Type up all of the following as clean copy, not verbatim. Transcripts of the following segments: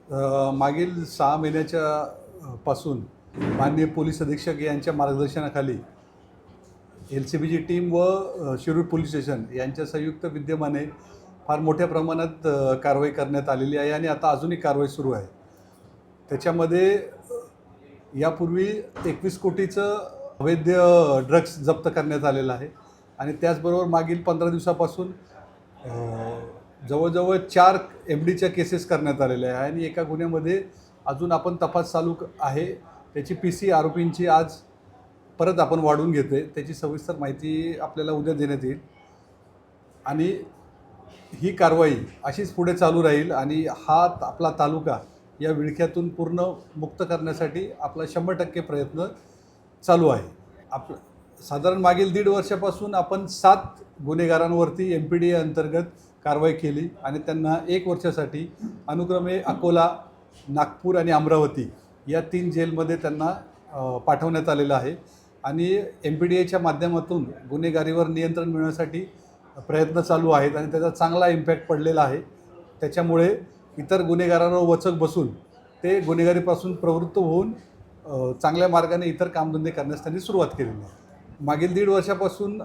मागील 6 महिन्याच्या पासून माननीय पोलीस अधीक्षक यांच्या मार्गदर्शनाखाली LCBची टीम व शिरूर पोलीस स्टेशन यांच्या संयुक्त विद्यमाने फार मोठ्या प्रमाणात कारवाई करण्यात आलेली आहे आणि आता अजूनही कारवाई सुरू आहे. त्याच्यामध्ये यापूर्वी 21 कोटीचं अवैध ड्रग्स जप्त करण्यात आलेलं आहे आणि त्याचबरोबर मागील 15 दिवसापासून जवळजवळ 4 MDच्या केसेस करण्यात आलेल्या आहे आणि एका गुन्ह्यामध्ये अजून आपण तपास चालू आहे. त्याची PC आरोपींची आज परत आपण वाढवून घेतोय. त्याची सविस्तर माहिती आपल्याला उद्या देण्यात येईल आणि ही कारवाई अशीच पुढे चालू राहील आणि हा आपला तालुका या विळख्यातून पूर्ण मुक्त करण्यासाठी आपला 100% प्रयत्न चालू आहे. साधारण मागील 1.5 वर्षापासून आपण 7 गुन्हेगारांवरती MPDA अंतर्गत कारवाई केली आणि त्यांना 1 वर्षासाठी अनुक्रमे अकोला, नागपूर आणि अमरावती या 3 जेलमध्ये त्यांना पाठवण्यात आलेलं आहे आणि MPDAच्या माध्यमातून गुन्हेगारीवर नियंत्रण मिळवण्यासाठी प्रयत्न चालू आहेत आणि त्याचा चांगला इम्पॅक्ट पडलेला आहे. त्याच्यामुळे इतर गुन्हेगारांवर वचक बसून ते गुन्हेगारीपासून प्रवृत्त होऊन चांगल्या मार्गाने इतर कामधंदे करण्यास त्यांनी सुरुवात केलेली आहे. मागील 1.5 वर्षापासून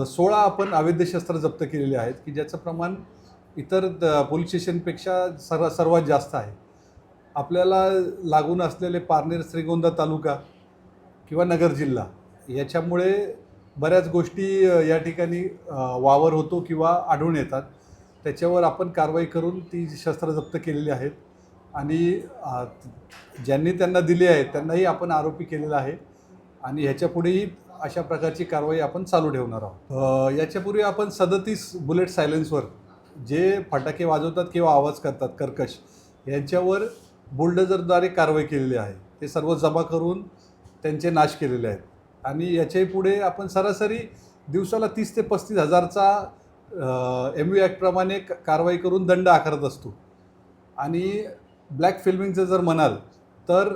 16 आपण अवैध शस्त्र जप्त केलेले आहेत की ज्याचं प्रमाण इतर पोलीस स्टेशनपेक्षा सर्वात जास्त आहे. आपल्याला लागून असलेले पारनेर श्रीगोंदा तालुका किंवा नगर जिल्हा याच्यामुळे बऱ्याच गोष्टी या ठिकाणी वावर होतो किंवा आढळून येतात. त्याच्यावर आपण कारवाई करून ती शस्त्र जप्त केलेली आहेत आणि ज्यांनी त्यांना दिली आहे त्यांनाही आपण आरोपी केलेला आहे आणि ह्याच्यापुढेही अशा प्रकारची कारवाई आपण चालू ठेवणार आहोत. याच्यापूर्वी आपण 37 बुलेट सायलेन्सवर जे फटाके वाजवतात किंवा आवाज करतात कर्कश यांच्यावर बुलडोझरद्वारे कारवाई केलेली आहे. ते सर्व जमा करून त्यांचे नाश केलेले आहेत आणि याच्याही पुढे आपण सरासरी दिवसाला 30 ते 35 हजारचा MV ॲक्टप्रमाणे कारवाई करून दंड आकारत असतो. आणि ब्लॅक फिल्मिंगचं जर म्हणाल तर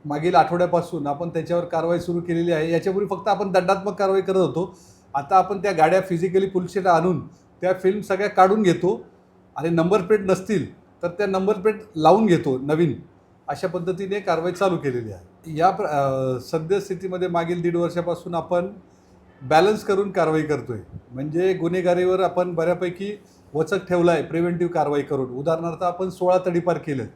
मागील आठवड्यापासून आपण त्याच्यावर कारवाई सुरू केलेली आहे. याच्यापूर्वी फक्त आपण दंडात्मक कारवाई करत होतो. आता आपण त्या गाड्या फिजिकली पोलीस स्टेशनला आणून त्या फिल्म सगळ्या काढून घेतो आणि नंबर प्लेट नसतील तर त्या नंबर प्लेट लावून घेतो नवीन. अशा पद्धतीने कारवाई चालू केलेली आहे. या सद्यस्थितीमध्ये मागील 1.5 वर्षापासून आपण बॅलन्स करून कारवाई करतो आहे. म्हणजे गुन्हेगारीवर आपण बऱ्यापैकी वचक ठेवला आहे प्रिव्हेंटिव्ह कारवाई करून. उदाहरणार्थ आपण 16 तडीपार केलेत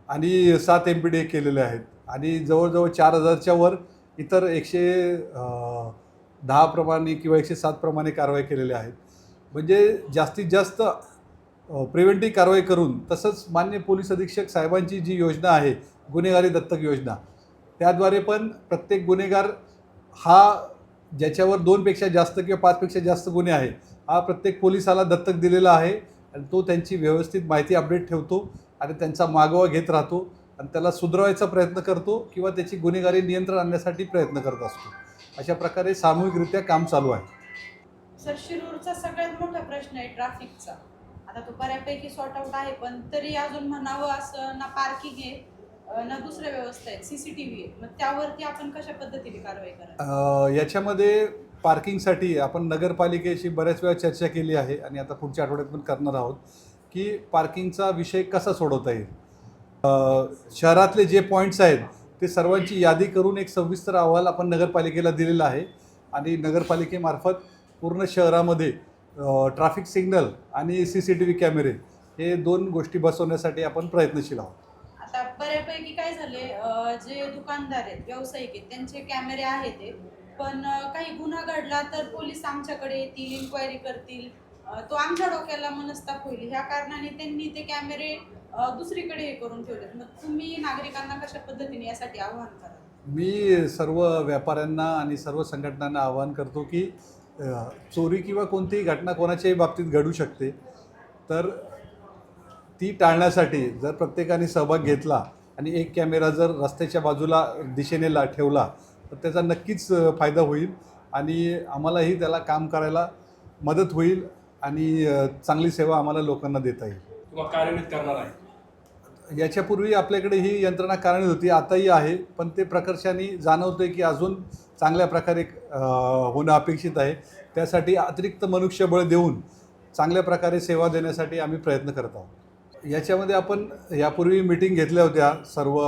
आणि 7 MPDA केलेले आहेत आणि जवळजवळ 4000च्या वर इतर 110 प्रमाणे किंवा 107 प्रमाणे कारवाई केलेल्या आहेत. म्हणजे जास्तीत जास्त प्रिव्हेंटिव्ह कारवाई करून तसंच माननीय पोलीस अधीक्षक साहेबांची जी योजना आहे गुन्हेगारी दत्तक योजना त्याद्वारे पण प्रत्येक गुन्हेगार हा ज्याच्यावर 2पेक्षा जास्त किंवा 5पेक्षा जास्त गुन्हे आहे हा प्रत्येक पोलिसाला दत्तक दिलेला आहे आणि तो त्यांची व्यवस्थित माहिती अपडेट ठेवतो आणि त्यांचा मागोवा घेत राहतो आणि त्याला सुधारवायचा प्रयत्न करतो किंवा त्याची गुन्हेगारी नियंत्रण आणण्यासाठी प्रयत्न करत असतो. अशा प्रकारे सामूहिकरित्या काम चालू आहे. सर, शिरूरचा सगळ्यात मोठा प्रश्न आहे ट्रॅफिकचा. आता तो बऱ्यापैकी सॉर्ट आउट आहे पण तरी अजून म्हणावं असं ना पार्किंग आहे ना दुसऱ्या व्यवस्था आहेत, CCTV आहे. मग त्यावरती आपण कशा पद्धतीने कारवाई करायची? याच्यामध्ये पार्किंगसाठी आपण नगरपालिकेशी बऱ्याच वेळा चर्चा केली आहे आणि आता पुढच्या आठवड्यात पण करणार आहोत की पार्किंगचा विषय कसा सोडवता येईल. शहरातले जे पॉईंट्स आहेत ते सर्वांची यादी करून एक सविस्तर अहवाल आपण नगरपालिकेला दिलेला आहे आणि नगरपालिकेमार्फत पूर्ण शहरामध्ये ट्रॅफिक सिग्नल आणि CCTV कॅमेरे हे 2 गोष्टी बसवण्यासाठी आपण प्रयत्नशील आहोत. आता बऱ्यापैकी काय झाले, जे दुकानदार आहेत, व्यावसायिक आहेत, त्यांचे कॅमेरे आहेत ते पण काही गुन्हा घडला तर पोलीस आमच्याकडे येतील, इन्क्वायरी करतील, तो आमच्या डोक्याला मनस्ताप होईल. ह्या कारणाने त्यांनी ते कॅमेरे दुसरीकडे हे करून ठेवलेत. मग तुम्ही नागरिकांना कशा पद्धतीने यासाठी आवाहन करा? मी सर्व व्यापाऱ्यांना आणि सर्व संघटनांना आवाहन करतो की चोरी किंवा कोणतीही घटना कोणाच्याही बाबतीत घडू शकते. तर ती टाळण्यासाठी जर प्रत्येकाने सहभाग घेतला आणि एक कॅमेरा जर रस्त्याच्या बाजूला दिशेने ठेवला तर त्याचा नक्कीच फायदा होईल आणि आम्हालाही त्याला काम करायला मदत होईल आणि चांगली सेवा आम्हाला लोकांना देता येईल किंवा कार्यान्वित करणार आहे. याच्यापूर्वी आपल्याकडे ही यंत्रणा कार्यान्वित होती, आताही आहे, पण ते प्रकर्षाने जाणवतं आहे की अजून चांगल्या प्रकारे होणं अपेक्षित आहे. त्यासाठी अतिरिक्त मनुष्यबळ देऊन चांगल्या प्रकारे सेवा देण्यासाठी आम्ही प्रयत्न करत आहोत. याच्यामध्ये आपण यापूर्वी मीटिंग घेतल्या होत्या सर्व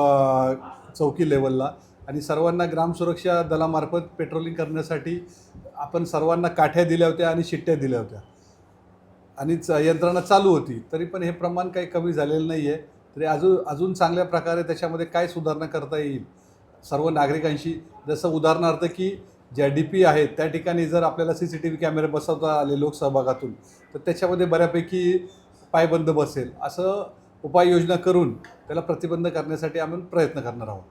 चौकी लेवलला आणि सर्वांना ग्रामसुरक्षा दलामार्फत पेट्रोलिंग करण्यासाठी आपण सर्वांना काठ्या दिल्या होत्या आणि शिट्ट्या दिल्या होत्या आणि यंत्रणा चालू होती. तरी पण हे प्रमाण काही कमी झालेलं नाही आहे. तरी अजून चांगल्या प्रकारे त्याच्यामध्ये काय सुधारणा करता येईल सर्व नागरिकांशी, जसं उदाहरणार्थ की ज्या DP आहेत त्या ठिकाणी जर आपल्याला CCTV कॅमेरे बसवता आले लोकसहभागातून तर त्याच्यामध्ये बऱ्यापैकी पायबंद बसेल. असं उपाययोजना करून त्याला प्रतिबंध करण्यासाठी आम्ही प्रयत्न करणार आहोत.